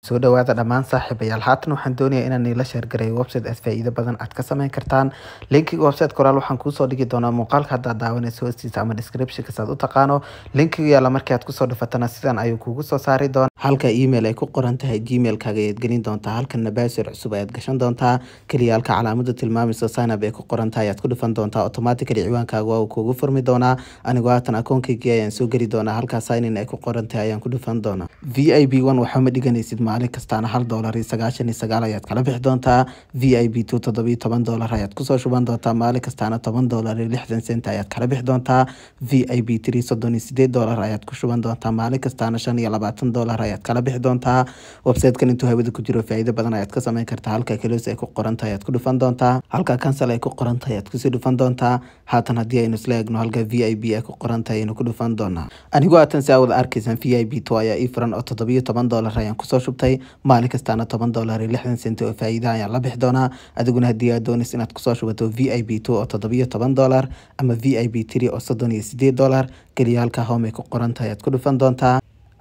soo dhawaada dhammaan saaxiibayaal haatan waxaan doonayaa inaan la share gareeyo website aad faa'iido badan aad ka samayn kartaan linkiga website koraal waxaan kuu soo dhigi doonaa muuqaalka hadda daawanayso hoostiisa ama description ka saad u taqaano linkiga yaala markii aad ku soo dhufatana sidan ayuu kugu soo saari doonaa halka email ay ku qoran tahay gmail kaaga ayaad gelin doontaa halkan password cusub ayaad gashan doontaa kaliya halka calaamada tilmaamayso sign up ay ku qoran tahay ayaad ku dhufan doontaa automatically ciwaankaaga waa uu kugu furmi doonaa anigoo haatan akoonkayga ayaan soo geli doonaa halka sign in ay ku qoran tahay ayaan ku dhufan doonaa VIP1 waxa ma dhiganaysid maalin kastaana $1.99 ayaad kala bixi doontaa VIP2 $17 ayaad kusoo shuban doontaa maalin kastaana $10.60 ayaad kala bixi doontaa VIP3 $38 ayaad ku shuban doontaa maalin kastaana $25 ayaad kala bixi doontaa website-kan intuu hawada ku jiro faa'iido badan ayaad ka samayn kartaa halka close ay ku qoran tahay ayaad ku dhufan doontaa halka cancel ay ku qoran tahay ayaad kusii dhufan doontaa haatan haddii aynu isla eegno halka VIP ay ku qoran tahay aynu ku dhufan doonaa anigoo haatan si aad arkaysan VIP2 ayaa ii furan oo $17 ayaan kusoo shubtay maalin kastaana $10.60 oo faa'iido ayaan la bixi doonaa adiguna haddii aad doonayso inaad kusoo shubato VIP2 oo $17 ama VIP3 oo $38 kaliya halka home ay ku qoran tahay ayaad ku dhufan doontaa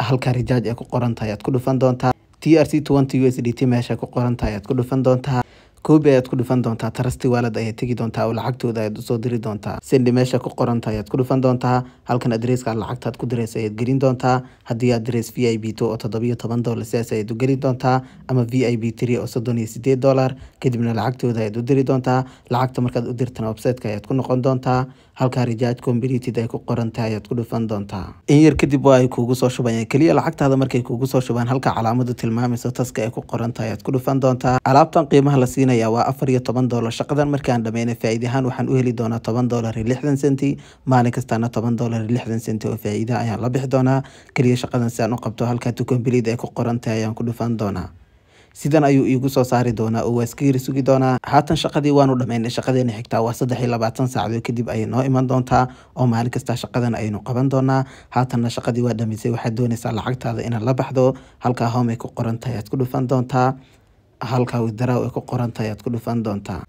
halka recharge ay ku qoran tahay ayaad ku dhufan doontaa TRC20 USDT meesha ku qoran tahay ayaad ku dhufan doontaa koobi ayaad ku dhufan doontaa trusty wallet ayaad tegi doontaa oo lacagtooda ayaad usoo diri doontaa send meesha ku qoran tahay ayaad ku dhufan doontaa halkan adresska lacagtaad ku dirayso ayaad gelin doontaa haddii adres VIP2 oo $17 sidaas ayaad u geli doontaa ama VIP3 oo $38 kadibna lacagtooda ayaad u diri doontaa lacagta markaad u dirtana website-ka ayaad ku noqon doontaa halka recharge completed ay ku qoran tahay ayaad ku dhufan doontaa in yar kadib waa ay kugu soo shubayaan kaliya lacagtaada markay kugu soo shubaan halka calaamadu tilmaamayso taska ay ku qoran tahay ayaad ku dhufan doontaa alaabtan qiimaha la siinaya waa $14 shaqadan markaan dhameeyna faa'iido ahaan waxaan u heli doonaa $10.60 maalin kastaana $10.60 oo faa'iido ayaan la bixi doonaa kaliya shaqadan si aan u qabto halka to complete ay ku qoran tahay ayaan ku dhufan doonaa sidan ayuu iigu soo saari doonaa oo waa iska sugi doonaa haatan shaqadii waanu dhameynay shaqadeena xigtaa waa 23 saacadood kadib ayay noo iman doontaa oo maalin kasta shaqadan aynu qaban doonaa haatanna shaqadii waa dhamaysay waxaad doonaysaa lacagtaada inaad la baxdo halka home ay ku qoran tahay ayaad ku dhufan doontaa halka withdraw ay ku qoran tahay ayaad ku dhufan doontaa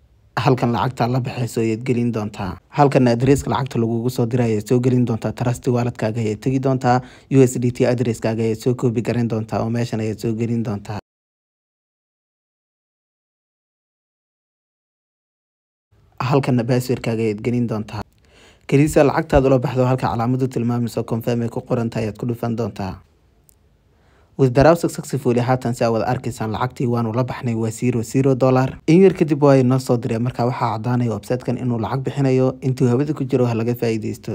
halkan lacagta la baxayso ayaad gelin doontaa halkan adresska lacagta lagugu soo diray ayaad soo gelin doontaa trusty wallet-kaaga ayaad tegi doontaa USDT adresskaaga ayaad soo koobi garan doontaa oo meeshan ayaad soo gelin doontaa halkan password-kaaga ayaad gelin doontaa kaliya lacagtaada loo baxdo halka calaamadu tilmaamayso confirm ay ku qoran tahay ayaad ku dhufan doontaa withdraw successfully haatan si aad arkaysaan lacagtii waanu la baxnay waa $0 in yar kadib waa noo soo diray marka waxaa cadaanaya website-kan inuu lacag bixinayo intuu hawada ku jiro ha laga faa'iideysto